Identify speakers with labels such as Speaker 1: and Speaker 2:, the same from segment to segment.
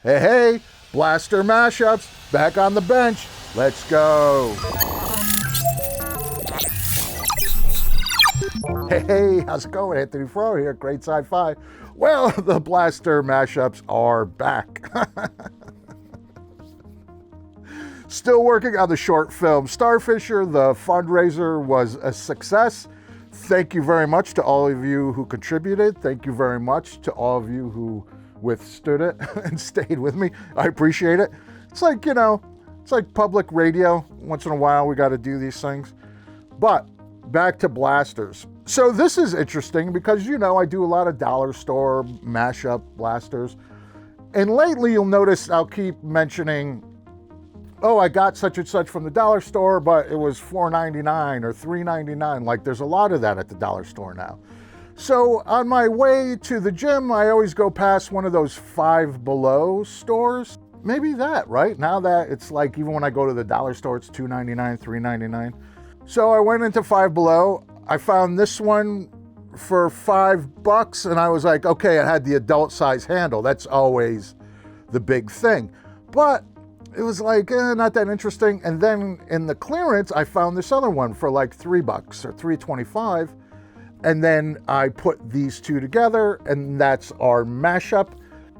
Speaker 1: Hey, hey, Blaster Mashups, back on the bench. Let's go. Hey, how's it going? Anthony Fro here, Great Sci-Fi. Well, the Blaster Mashups are back. Still working on the short film Starfisher. The fundraiser was a success. Thank you very much to all of you who contributed. Thank you very much to all of you who withstood it and stayed with me. I appreciate it. It's like, it's like public radio. Once in a while, we got to do these things. But back to blasters. So this is interesting because, I do a lot of dollar store mashup blasters. And lately, you'll notice I'll keep mentioning, oh, I got such and such from the dollar store, but it was $4.99 or $3.99. Like, there's a lot of that at the dollar store now. So on my way to the gym, I always go past one of those Five Below stores. Maybe that, right? Now that it's like, even when I go to the dollar store, it's $2.99, $3.99. So I went into Five Below. I found this one for $5, and I was like, okay, it had the adult size handle. That's always the big thing. But it was like, not that interesting. And then in the clearance, I found this other one for like $3 or $3.25. And then I put these two together, and that's our mashup.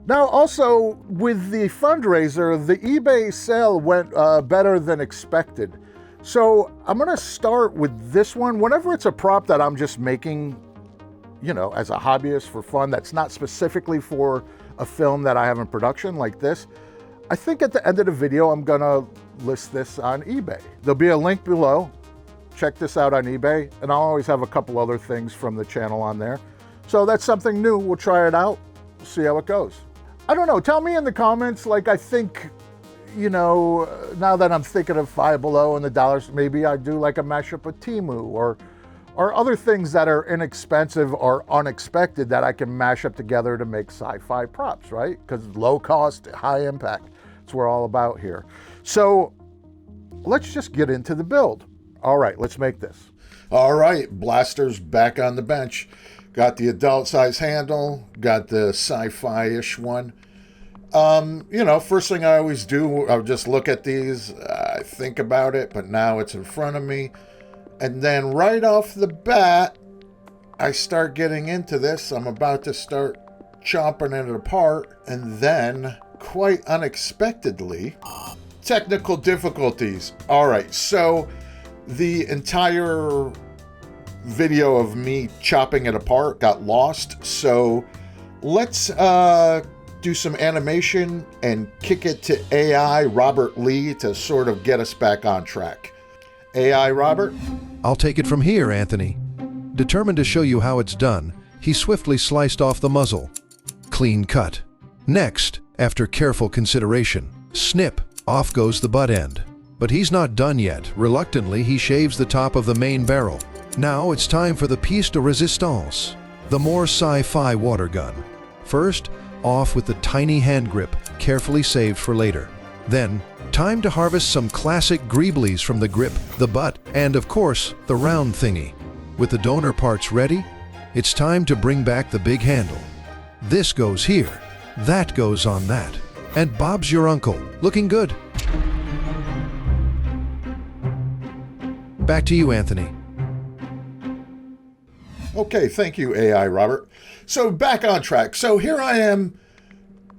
Speaker 1: Now, also with the fundraiser, the eBay sale went better than expected. So I'm going to start with this one. Whenever it's a prop that I'm just making, as a hobbyist for fun, that's not specifically for a film that I have in production like this, I think at the end of the video, I'm going to list this on eBay. There'll be a link below. Check this out on eBay, and I'll always have a couple other things from the channel on there. So that's something new. We'll try it out, see how it goes. I don't know. Tell me in the comments, I think, now that I'm thinking of Five Below and the dollars, maybe I do like a mashup with Temu or other things that are inexpensive or unexpected that I can mash up together to make sci-fi props, right? Because low cost, high impact. That's what we're all about here. So let's just get into the build. All right, let's make this. All right, blasters back on the bench. Got the adult size handle, got the sci-fi-ish one. First thing I always do, I'll just look at these, I think about it, but now it's in front of me. And then right off the bat, I start getting into this. I'm about to start chomping it apart. And then, quite unexpectedly, technical difficulties. All right, so the entire video of me chopping it apart got lost. So let's do some animation and kick it to AI Robert Lee to sort of get us back on track. AI Robert?
Speaker 2: I'll take it from here, Anthony. Determined to show you how it's done, he swiftly sliced off the muzzle. Clean cut. Next, after careful consideration, snip, off goes the butt end. But he's not done yet. Reluctantly, he shaves the top of the main barrel. Now it's time for the piece de resistance, the more sci-fi water gun. First, off with the tiny hand grip, carefully saved for later. Then, time to harvest some classic greeblies from the grip, the butt, and of course, the round thingy. With the donor parts ready, it's time to bring back the big handle. This goes here, that goes on that. And Bob's your uncle, looking good. Back to you, Anthony.
Speaker 1: Okay, thank you, AI Robert. So back on track. So here I am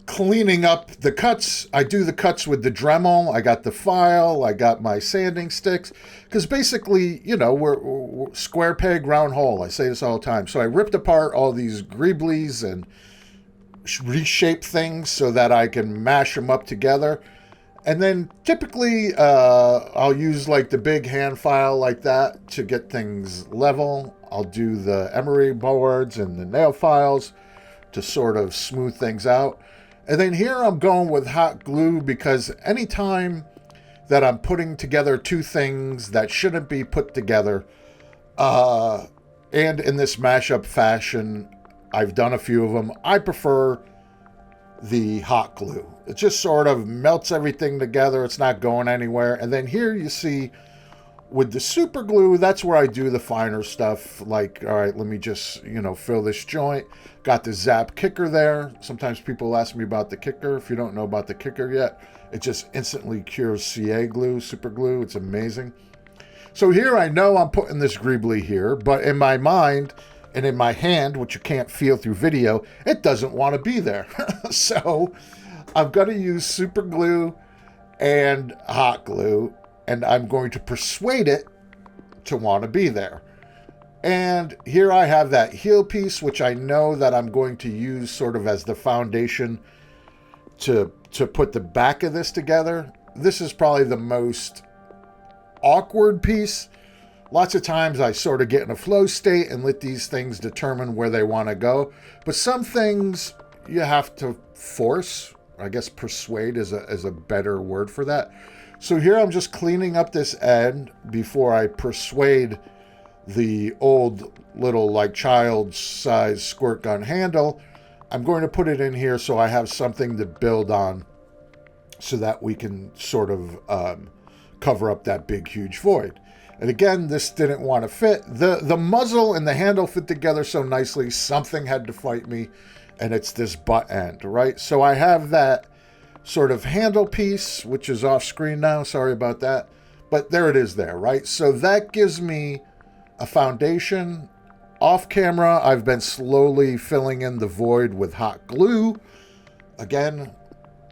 Speaker 1: cleaning up the cuts. I do the cuts with the Dremel. I got the file. I got my sanding sticks. Because basically, we're square peg, round hole. I say this all the time. So I ripped apart all these greeblies and reshaped things so that I can mash them up together. And then typically I'll use like the big hand file like that to get things level. I'll do the emery boards and the nail files to sort of smooth things out. And then here I'm going with hot glue because anytime that I'm putting together two things that shouldn't be put together, and in this mashup fashion, I've done a few of them, I prefer the hot glue. It just sort of melts everything together. It's not going anywhere. And then here you see With the super glue, that's where I do the finer stuff. Like, all right, let me just, fill this joint. Got the zap kicker there. Sometimes people ask me about the kicker. If you don't know about the kicker yet, it just instantly cures CA glue, super glue. It's amazing. So here I know I'm putting this greebly here, but in my mind and in my hand, which you can't feel through video, it doesn't want to be there. So I'm going to use super glue and hot glue, and I'm going to persuade it to want to be there. And here I have that heel piece, which I know that I'm going to use sort of as the foundation to put the back of this together. This is probably the most awkward piece. Lots of times I sort of get in a flow state and let these things determine where they want to go. But some things you have to force. I guess persuade is a better word for that. So here I'm just cleaning up this end before I persuade the old little like child size squirt gun handle. I'm going to put it in here so I have something to build on so that we can sort of cover up that big huge void. And again, this didn't want to fit. The muzzle and the handle fit together so nicely, something had to fight me, and it's this butt end, right? So I have that sort of handle piece, which is off screen now. Sorry about that. But there it is there, right? So that gives me a foundation. Off camera, I've been slowly filling in the void with hot glue. Again,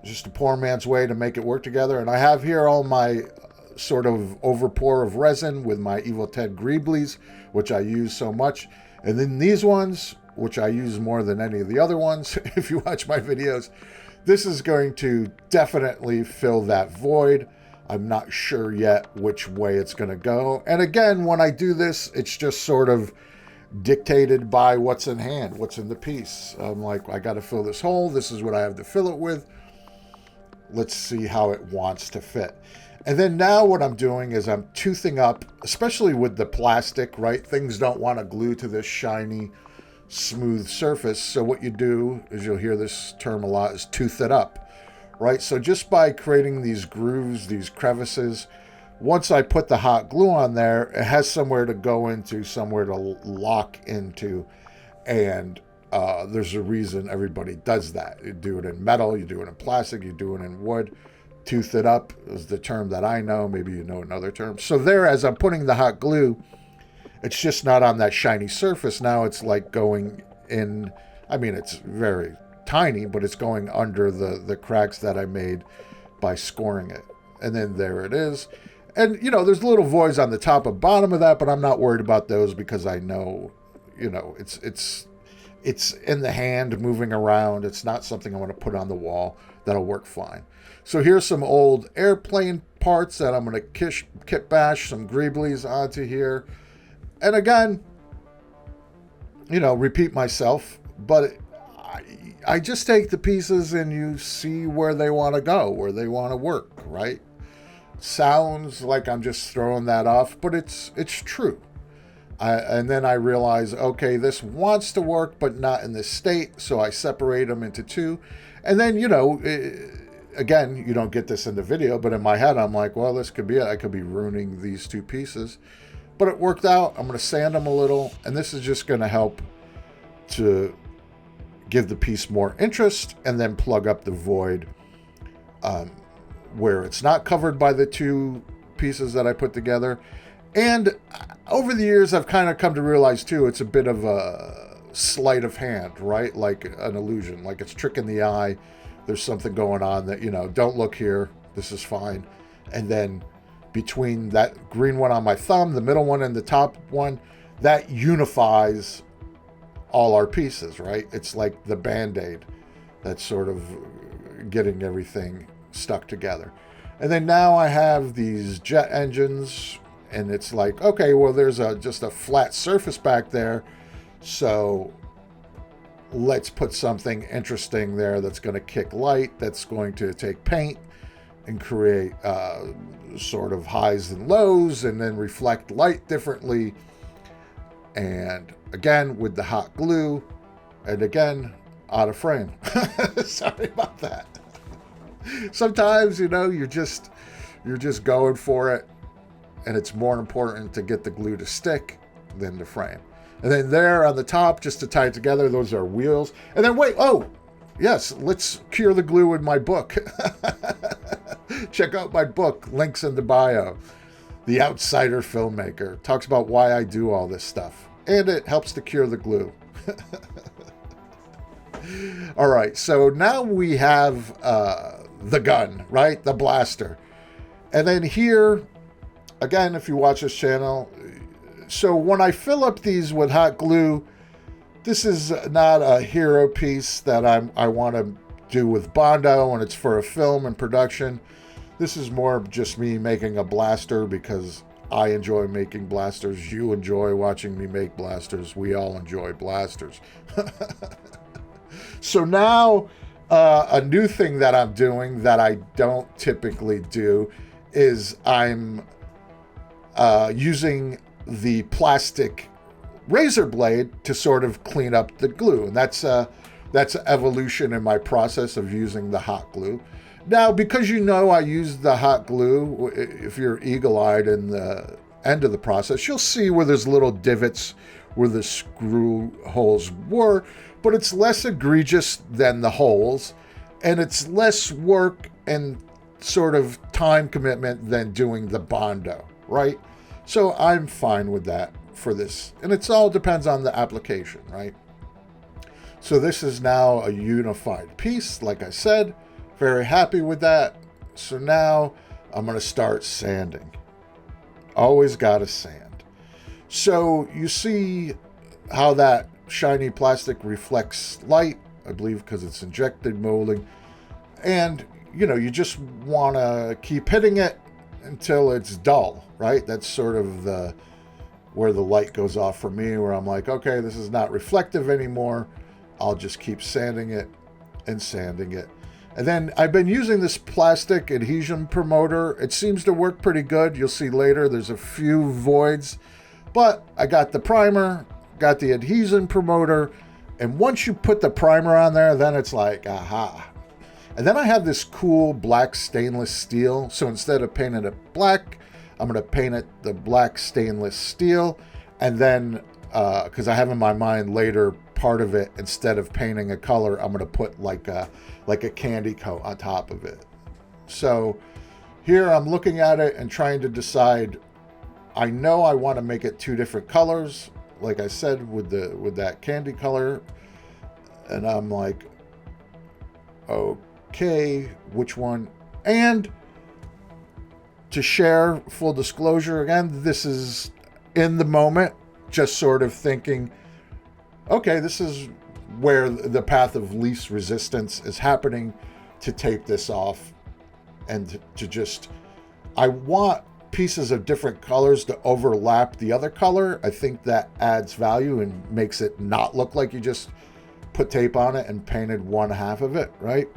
Speaker 1: just a poor man's way to make it work together. And I have here all my sort of overpour of resin with my Evil Ted Greeblies, which I use so much. And then these ones, which I use more than any of the other ones, if you watch my videos, this is going to definitely fill that void. I'm not sure yet which way it's going to go. And again, when I do this, it's just sort of dictated by what's in hand, what's in the piece. I'm like, I got to fill this hole. This is what I have to fill it with. Let's see how it wants to fit. And then now what I'm doing is I'm toothing up, especially with the plastic, right? Things don't want to glue to this shiny, smooth surface. So what you do is, you'll hear this term a lot, is tooth it up, right? So just by creating these grooves, these crevices, once I put the hot glue on there, it has somewhere to go into, somewhere to lock into. And there's a reason everybody does that. You do it in metal, you do it in plastic, you do it in wood. Tooth it up is the term that I know. Maybe you know another term. So there, as I'm putting the hot glue, it's just not on that shiny surface. Now it's like going in, I mean, it's very tiny, but it's going under the cracks that I made by scoring it. And then there it is. And, there's little voids on the top and bottom of that, but I'm not worried about those because I know, it's in the hand moving around. It's not something I want to put on the wall. That'll work fine. So here's some old airplane parts that I'm going to kitbash some greeblies onto here. And again, repeat myself, but I just take the pieces and you see where they want to go, where they want to work, right? Sounds like I'm just throwing that off, but it's true. And then I realize, okay, this wants to work, but not in this state. So I separate them into two. And then, again, you don't get this in the video, but in my head, I'm like, well, this could be it. I could be ruining these two pieces. But it worked out. I'm going to sand them a little. And this is just going to help to give the piece more interest and then plug up the void where it's not covered by the two pieces that I put together. And over the years, I've kind of come to realize, too, it's a bit of a sleight of hand, right? Like an illusion, like it's tricking the eye. There's something going on that, don't look here. This is fine. And then between that green one on my thumb, the middle one, and the top one, that unifies all our pieces, right? It's like the Band-Aid that's sort of getting everything stuck together. And then now I have these jet engines, and it's like, okay, well, there's just a flat surface back there. So let's put something interesting there that's going to kick light, that's going to take paint and create sort of highs and lows, and then reflect light differently. And again, with the hot glue, and again, out of frame. Sorry about that. Sometimes, you're just going for it. and it's more important to get the glue to stick than the frame. And then there on the top, just to tie it together, those are wheels. And then wait, oh, yes, let's cure the glue in my book. Check out my book, links in the bio. The Outsider Filmmaker. Talks about why I do all this stuff. And it helps to cure the glue. All right, so now we have the gun, right? The blaster. And then here, again, if you watch this channel, so when I fill up these with hot glue, this is not a hero piece that I want to do with Bondo, and it's for a film and production. This is more just me making a blaster because I enjoy making blasters. You enjoy watching me make blasters. We all enjoy blasters. So now a new thing that I'm doing that I don't typically do is I'm using the plastic razor blade to sort of clean up the glue. And that's evolution in my process of using the hot glue. Now, because you know I use the hot glue, if you're eagle-eyed in the end of the process, you'll see where there's little divots where the screw holes were, but it's less egregious than the holes, and it's less work and sort of time commitment than doing the Bondo, right? So I'm fine with that for this. And it all depends on the application, right? So this is now a unified piece, like I said. Very happy with that. So now I'm going to start sanding. Always got to sand. So you see how that shiny plastic reflects light, I believe because it's injected molding. And, you know, you just want to keep hitting it until it's dull, right? That's sort of where the light goes off for me, where I'm like, okay, this is not reflective anymore. I'll just keep sanding it and sanding it. And then I've been using this plastic adhesion promoter. It seems to work pretty good. You'll see later there's a few voids, but I got the primer, got the adhesion promoter, and once you put the primer on there, then it's like, aha. And then I have this cool black stainless steel. So instead of painting it black, I'm going to paint it the black stainless steel. And then, because I have in my mind later part of it, instead of painting a color, I'm going to put like a candy coat on top of it. So here I'm looking at it and trying to decide. I know I want to make it two different colors, like I said, with that candy color. And I'm like, okay, which one? And to share full disclosure, again, this is in the moment, just sort of thinking, okay, this is where the path of least resistance is happening, to tape this off and to just, I want pieces of different colors to overlap the other color. I think that adds value and makes it not look like you just put tape on it and painted one half of it, right?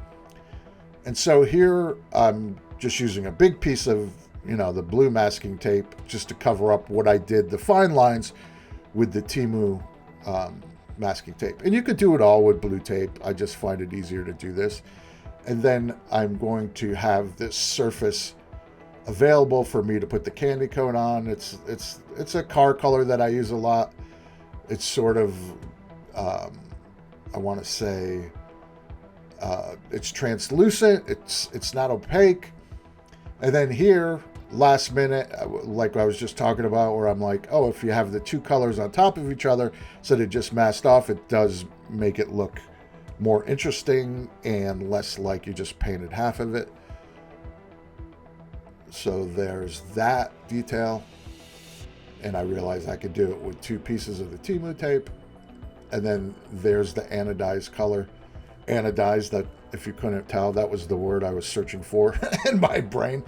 Speaker 1: And so here I'm just using a big piece of, you know, the blue masking tape just to cover up what I did, the fine lines, with the Temu masking tape. And you could do it all with blue tape. I just find it easier to do this. And then I'm going to have this surface available for me to put the candy coat on. It's a car color that I use a lot. It's sort of, I want to say, it's translucent. It's not opaque. And then here, last minute, like I was just talking about, where I'm like, oh, if you have the two colors on top of each other, so they just masked off, it does make it look more interesting and less like you just painted half of it. So there's that detail. And I realized I could do it with two pieces of the Temu tape. And then there's the anodized color. Anodized, that, if you couldn't tell, that was the word I was searching for in my brain.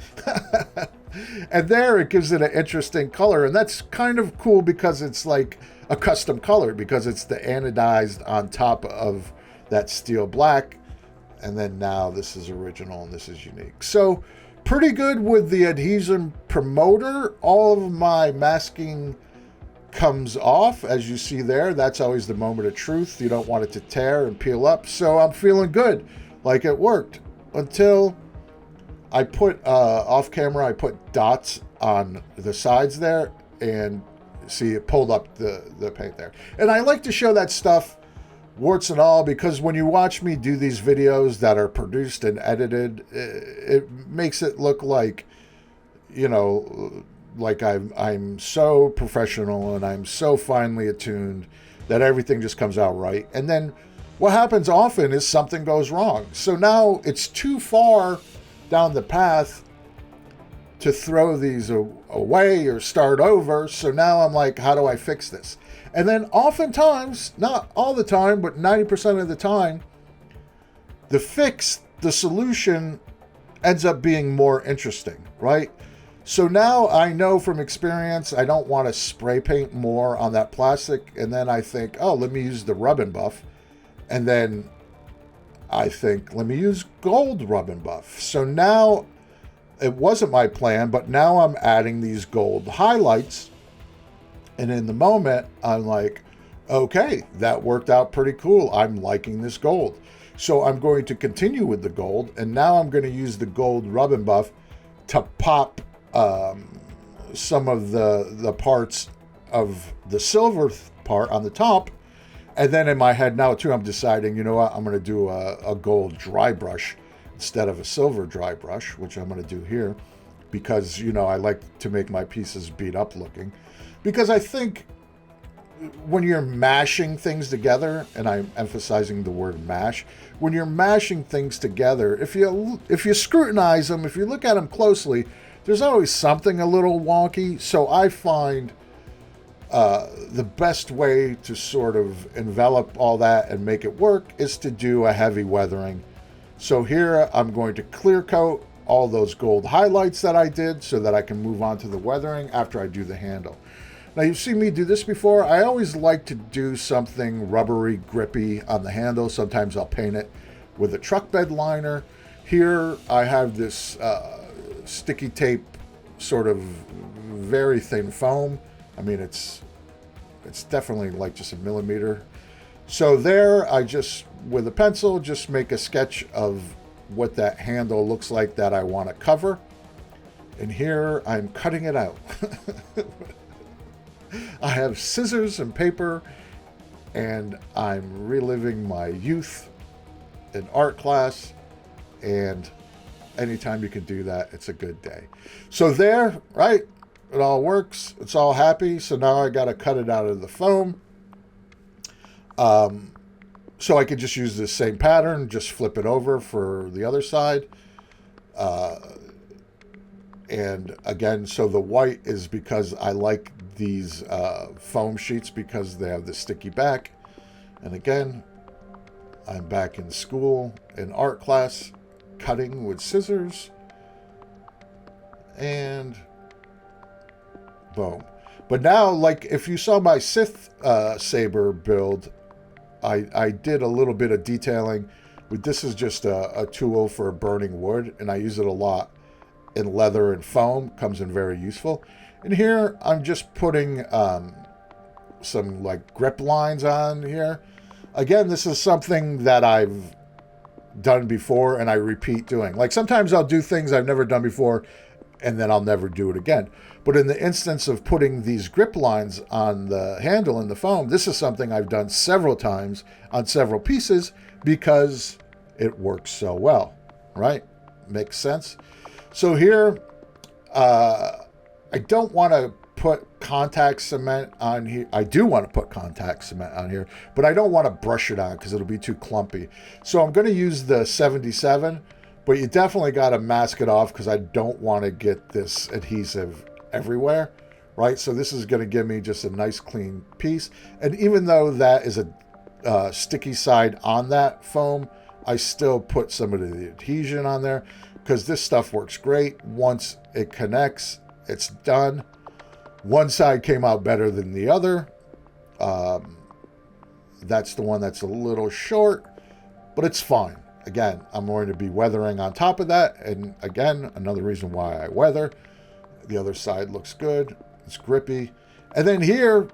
Speaker 1: And there it gives it an interesting color. And that's kind of cool because it's like a custom color, because it's the anodized on top of that steel black. And then now this is original and this is unique. So pretty good with the adhesion promoter. All of my masking comes off, as you see there. That's always the moment of truth. You don't want it to tear and peel up. So I'm feeling good, like it worked, until I put off camera, I put dots on the sides there, and see it pulled up the paint there. And I like to show that stuff, warts and all, because when you watch me do these videos that are produced and edited, it makes it look like, you know, like I'm so professional and I'm so finely attuned that everything just comes out right. And then what happens often is something goes wrong. So now it's too far down the path to throw these away or start over. So now I'm like, how do I fix this? And then oftentimes, not all the time, but 90% of the time, the fix, the solution ends up being more interesting, right? So now I know from experience, I don't want to spray paint more on that plastic. And then I think, oh, let me use the rub and buff. And then I think, let me use gold rub and buff. So now it wasn't my plan, but now I'm adding these gold highlights. And in the moment, I'm like, okay, that worked out pretty cool. I'm liking this gold. So I'm going to continue with the gold. And now I'm going to use the gold rub and buff to pop some of the parts of the silver part on the top. And then in my head now, too, I'm deciding, you know what, I'm going to do a gold dry brush instead of a silver dry brush, which I'm going to do here because, you know, I like to make my pieces beat up looking. Because I think when you're mashing things together, and I'm emphasizing the word mash, when you're mashing things together, if you scrutinize them, if you look at them closely, there's always something a little wonky. So I find the best way to sort of envelop all that and make it work is to do a heavy weathering. So here I'm going to clear coat all those gold highlights that I did so that I can move on to the weathering after I do the handle. Now, you've seen me do this before. I always like to do something rubbery, grippy on the handle. Sometimes I'll paint it with a truck bed liner. Here I have this sticky tape, sort of very thin foam. I mean, it's definitely like just a millimeter. So there, I just, with a pencil, just make a sketch of what that handle looks like that I want to cover. And here, I'm cutting it out. I have scissors and paper, and I'm reliving my youth in art class, and anytime you can do that, it's a good day. So there, right? It all works. It's all happy. So now I got to cut it out of the foam. So I could just use the same pattern, just flip it over for the other side. And again, so the white is because I like these foam sheets because they have the sticky back. And again, I'm back in school in art class, cutting with scissors. And boom. But now, like if you saw my Sith saber build, I did a little bit of detailing. This is just a tool for burning wood, and I use it a lot in leather and foam. Comes in very useful. And here I'm just putting some like grip lines on here. Again, this is something that I've done before and I repeat doing. Like sometimes I'll do things I've never done before and then I'll never do it again. But in the instance of putting these grip lines on the handle in the foam, this is something I've done several times on several pieces because it works so well, right? Makes sense? So here, I don't want to put contact cement on here. I do want to put contact cement on here, but I don't want to brush it on because it'll be too clumpy. So I'm going to use the 77, but you definitely got to mask it off because I don't want to get this adhesive everywhere, right? So this is going to give me just a nice clean piece. And even though that is a sticky side on that foam, I still put some of the adhesion on there because this stuff works great. Once it connects, it's done. One side came out better than the other. That's the one that's a little short, but it's fine. Again, I'm going to be weathering on top of that. And again, another reason why I weather. The other side looks good. It's grippy. And then here,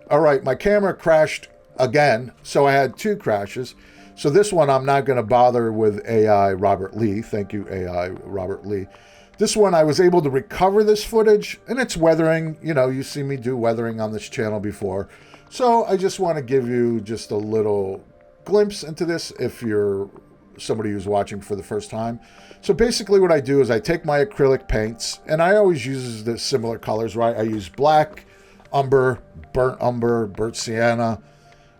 Speaker 1: all right, my camera crashed again. So I had two crashes. So this one, I'm not going to bother with AI Robert Lee. Thank you, AI Robert Lee. This one, I was able to recover this footage, and it's weathering. You know, you see me do weathering on this channel before. So I just want to give you just a little glimpse into this if you're somebody who's watching for the first time. So basically what I do is I take my acrylic paints, and I always use the similar colors, right? I use black, umber, burnt sienna,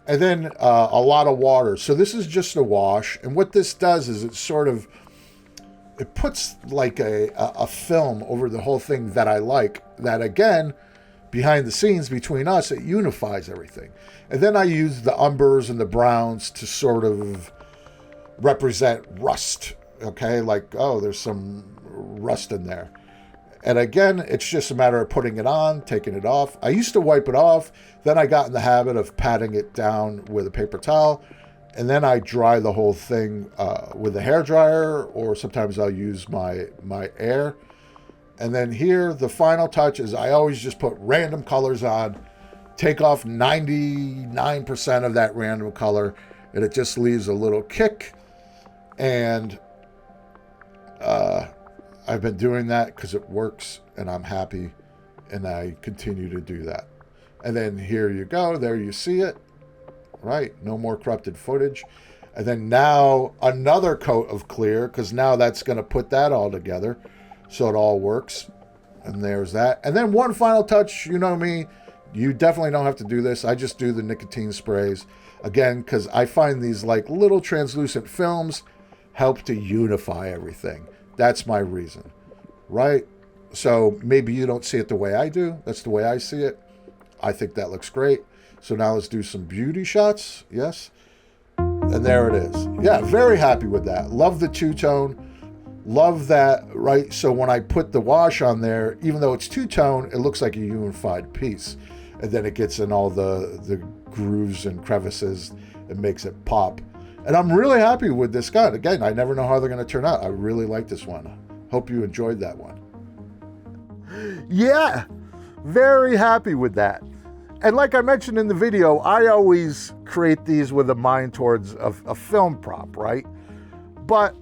Speaker 1: and then a lot of water. So this is just a wash. And what this does is it puts like a film over the whole thing that I like, that again, behind the scenes between us, it unifies everything. And then I use the umbers and the browns to sort of represent rust. Okay, like, oh, there's some rust in there. And again, it's just a matter of putting it on, taking it off. I used to wipe it off. Then I got in the habit of patting it down with a paper towel. And then I dry the whole thing with a hairdryer, or sometimes I'll use my air. And then here, the final touch is I always just put random colors on, take off 99% of that random color, and it just leaves a little kick. And I've been doing that because it works, and I'm happy, and I continue to do that. And then here you go. There you see it. Right? No more corrupted footage. And then now another coat of clear, because now that's going to put that all together so it all works. And there's that. And then one final touch. You know me. You definitely don't have to do this. I just do the nicotine sprays. Again, because I find these like little translucent films help to unify everything. That's my reason, right? So maybe you don't see it the way I do. That's the way I see it. I think that looks great. So now let's do some beauty shots. Yes. And there it is. Yeah, very happy with that. Love the two-tone. Love that, right? So when I put the wash on there, even though it's two-tone, it looks like a unified piece. And then it gets in all the grooves and crevices. It makes it pop. And I'm really happy with this gun. Again, I never know how they're going to turn out. I really like this one. Hope you enjoyed that one. Yeah, very happy with that. And like I mentioned in the video, I always create these with a mind towards a film prop, right? But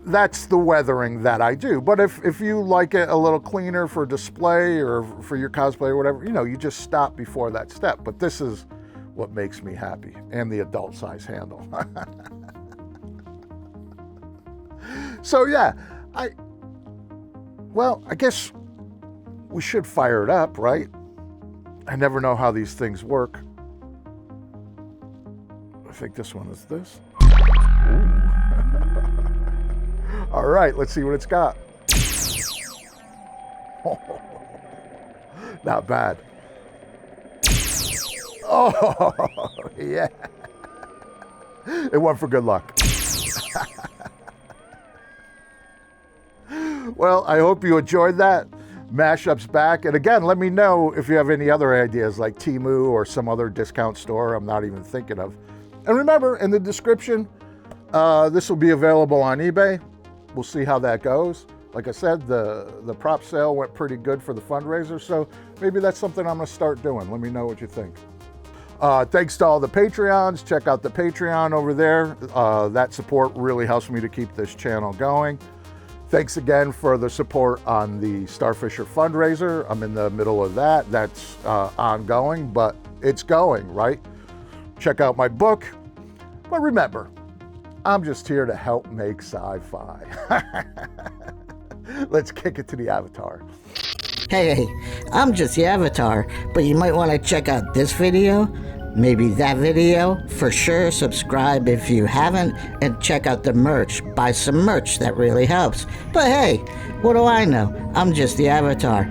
Speaker 1: that's the weathering that I do. But if you like it a little cleaner for display or for your cosplay or whatever, you know, you just stop before that step. But this is what makes me happy, and the adult size handle. So yeah, I guess we should fire it up, right? I never know how these things work. I think this one is this. All right, let's see what it's got. Not bad. Oh, yeah. It went for good luck. Well, I hope you enjoyed that. Mashup's back. And again, let me know if you have any other ideas like Temu or some other discount store I'm not even thinking of. And remember, in the description, this will be available on eBay. We'll see how that goes. Like I said, the prop sale went pretty good for the fundraiser, so maybe that's something I'm going to start doing. Let me know what you think. Thanks to all the Patreons. Check out the Patreon over there. That support really helps me to keep this channel going. Thanks again for the support on the Starfisher fundraiser. I'm in the middle of that. That's ongoing, but it's going, right? Check out my book. But remember, I'm just here to help make sci-fi. Let's kick it to the avatar.
Speaker 3: Hey, I'm just the avatar, but you might want to check out this video, maybe that video. For sure, subscribe if you haven't, and check out the merch. Buy some merch, that really helps. But hey, what do I know? I'm just the avatar.